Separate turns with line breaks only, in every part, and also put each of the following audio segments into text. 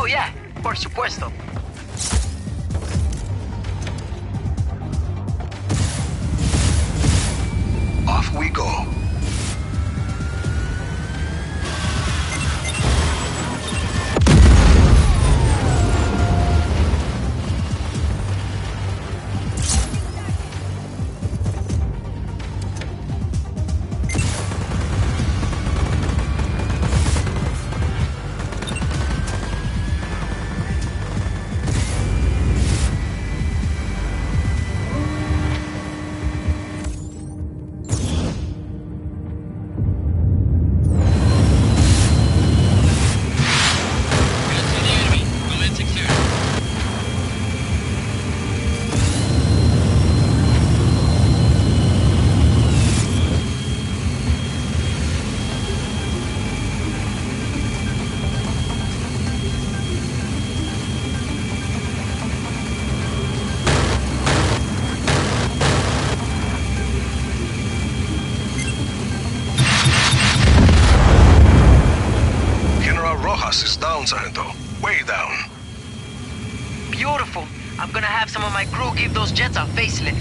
Oh yeah, por supuesto.
Off we go. Is down, Sargento. Way down.
Beautiful. I'm gonna have some of my crew give those jets a facelift.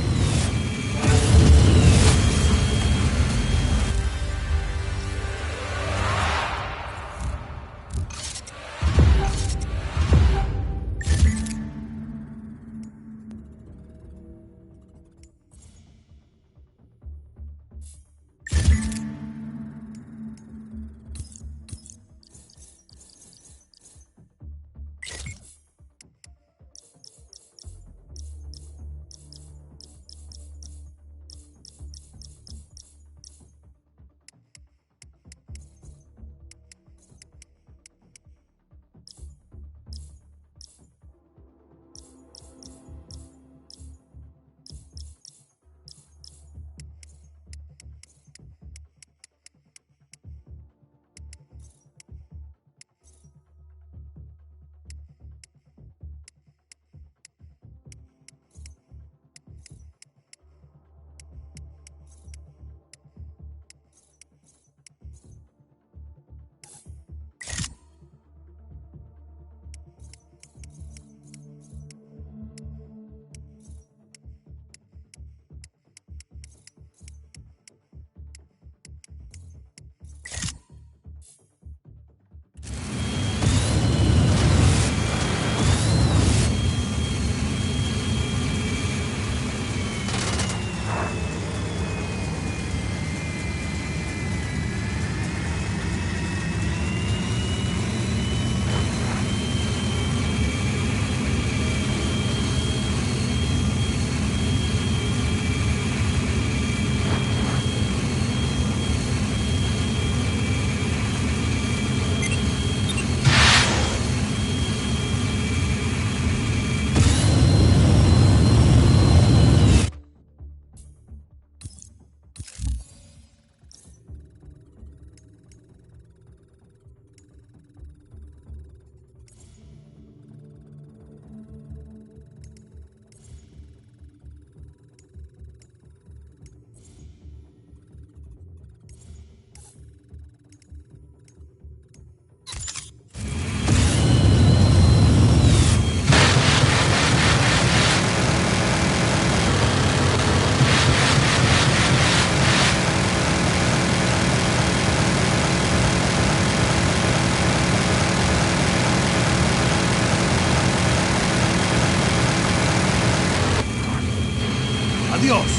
Adiós.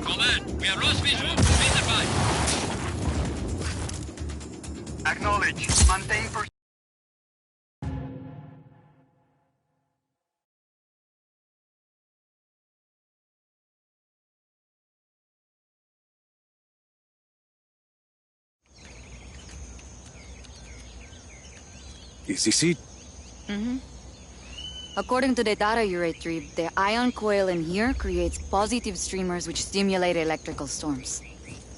Command, we have lost visual. Please advise.
Acknowledge. Maintain pursuit.
Is this it?
Mm-hmm. According to the data you retrieved, the ion coil in here creates positive streamers which stimulate electrical storms.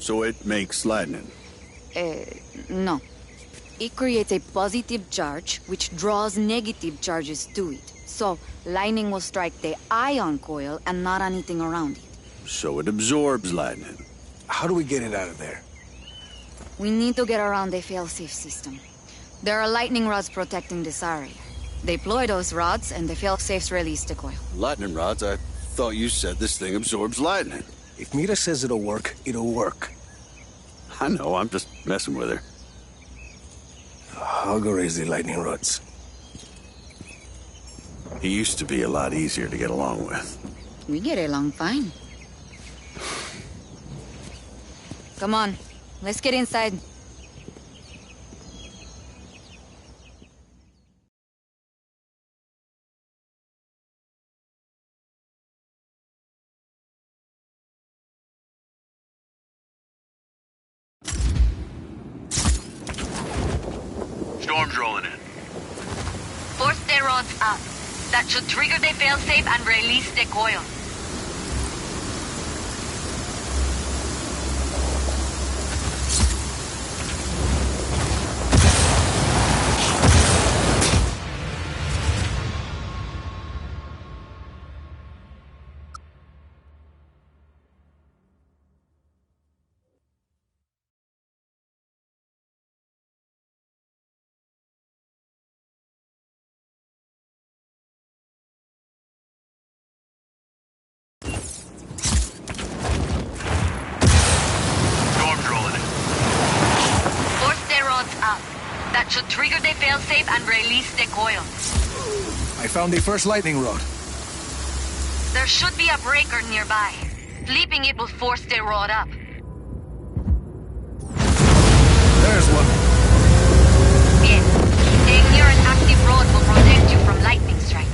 So it makes lightning.
No. It creates a positive charge which draws negative charges to it. So, lightning will strike the ion coil and not anything around it.
So it absorbs lightning.
How do we get it out of there?
We need to get around the failsafe system. There are lightning rods protecting this area. Deploy those rods, and the failsafes release the coil.
Lightning rods? I thought you said this thing absorbs lightning.
If Mira says it'll work, it'll work.
I know, I'm just messing with her.
I'll go raise the lightning rods.
He used to be a lot easier to get along with.
We get along fine. Come on, let's get inside.
Storm's rolling in.
Force the rods up. That should trigger the failsafe and release the coil. That should trigger the failsafe and release the coil.
I found the first lightning rod.
There should be a breaker nearby. Flipping it will force the rod up.
There's one.
Yes. Staying near an active rod will protect you from lightning strikes.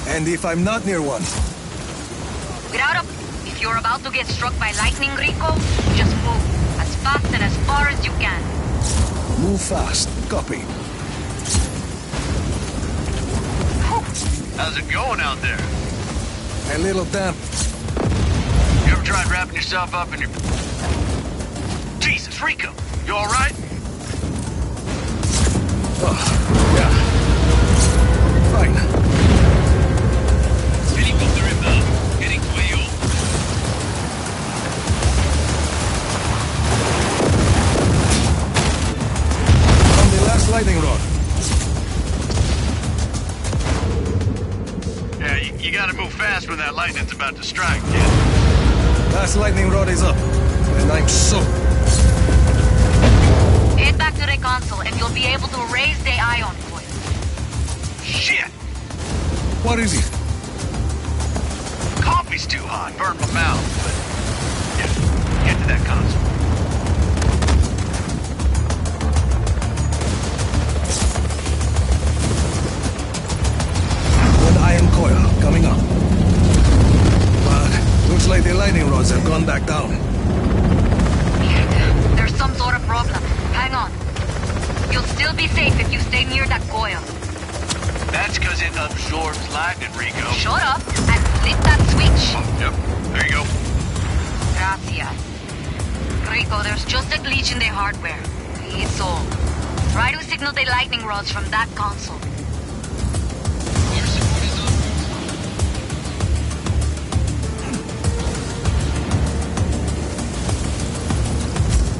And if I'm not near one?
Get out of... If you're about to get struck by lightning, Rico, just move. As fast and as far as you can.
Move fast. Copy.
How's it going out there?
A little damp.
You ever tried wrapping yourself up in your... Jesus, Rico! You alright?
Oh, yeah. Fine.
Helicopter inbound. Heading to AO.
From the last lightning rod.
Yeah, you gotta move fast when that lightning's about to strike, kid.
Last lightning rod is up. And I'm soaked.
Head back to the console and you'll be able to raise the ion coil.
Shit!
What is it?
Coffee's too hot. Burned my mouth, but... Yeah, get to that console.
One iron coil coming up. But looks like the lightning rods have gone back down.
There's some sort of problem. Hang on. You'll still be safe if you stay near that coil.
That's because it absorbs lightning, Rico.
Shut up and flip that switch.
Yep, there you go.
Gracias. Rico, there's just a glitch in the hardware. It's all. Try to signal the lightning rods from that console.
Air support is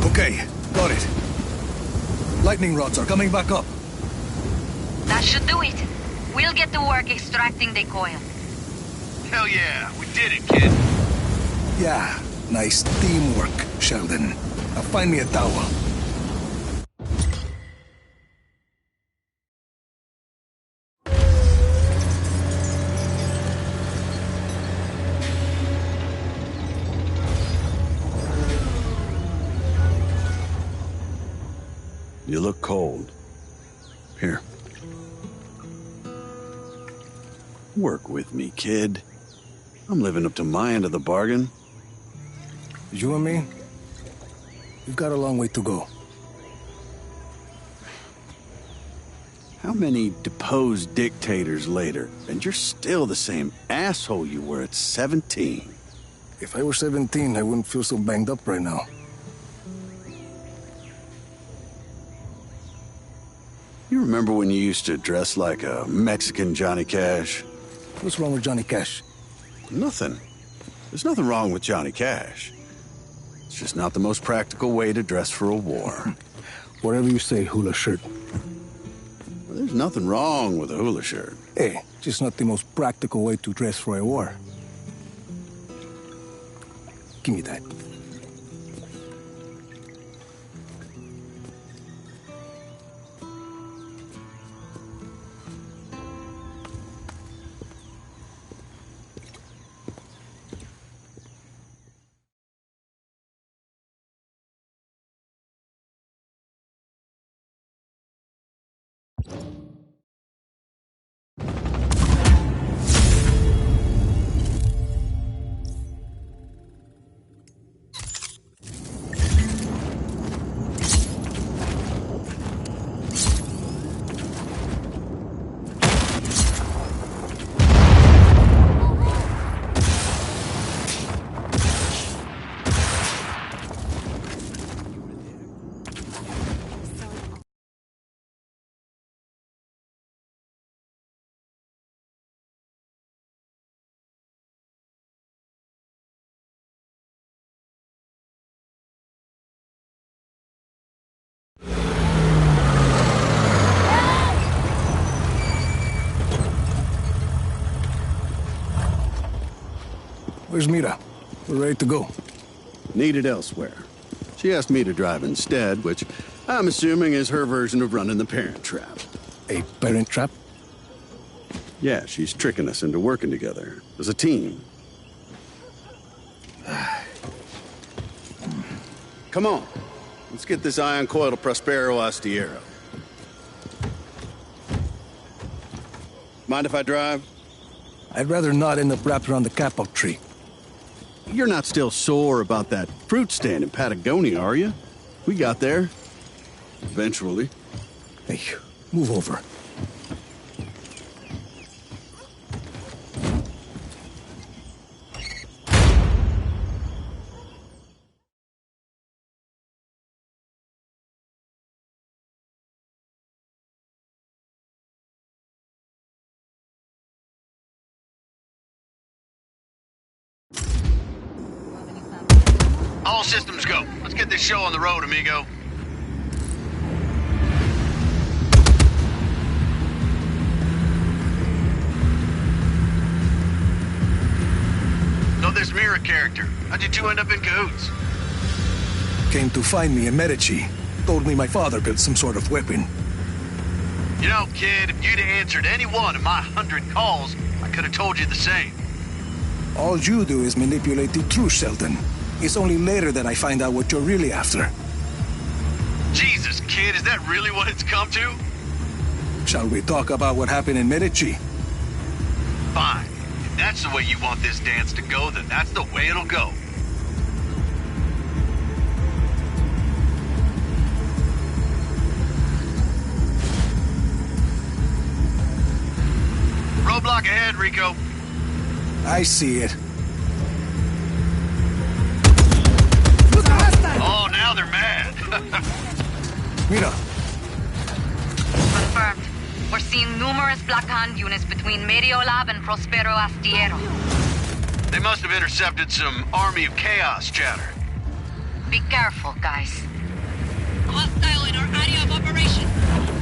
on.
Okay, got it. Lightning rods are coming back up.
That should do it. We'll get to work extracting the coil.
Hell yeah, we did it, kid.
Yeah, nice teamwork, Sheldon. Now find me a towel.
You look cold. Here. Work with me, kid. I'm living up to my end of the bargain.
You and me? We've got a long way to go.
How many deposed dictators later, and you're still the same asshole you were at 17?
If I were 17, I wouldn't feel so banged up right now.
You remember when you used to dress like a Mexican Johnny Cash?
What's wrong with Johnny Cash?
Nothing. There's nothing wrong with Johnny Cash. It's just not the most practical way to dress for a war.
Whatever you say, hula shirt.
Well, there's nothing wrong with a hula shirt.
Hey, just not the most practical way to dress for a war. Give me that. Where's Mira? We're ready to go.
Needed elsewhere. She asked me to drive instead, which I'm assuming is her version of running the Parent Trap.
A parent trap?
Yeah, she's tricking us into working together as a team. Come on. Let's get this ion coil to Prospero Astiero. Mind if I drive?
I'd rather not end up wrapped around the kapok tree.
You're not still sore about that fruit stand in Patagonia, are you? We got there. Eventually.
Hey, move over.
All systems go. Let's get this show on the road, amigo. So this Mira character, how'd you two end up in cahoots?
Came to find me in Medici. Told me my father built some sort of weapon.
You know, kid, if you'd answered any one of my 100 calls, I could have told you the same.
All you do is manipulate the truth, Sheldon. It's only later that I find out what you're really after.
Jesus, kid, is that really what it's come to?
Shall we talk about what happened in Medici?
Fine. If that's the way you want this dance to go, then that's the way it'll go. Roadblock ahead, Rico.
I see it.
Oh, now they're mad.
Mira,
Confirmed. We're seeing numerous Black Hand units between Mediolab and Prospero Astiero.
They must have intercepted some Army of Chaos chatter.
Be careful, guys.
Hostile in our area of operation.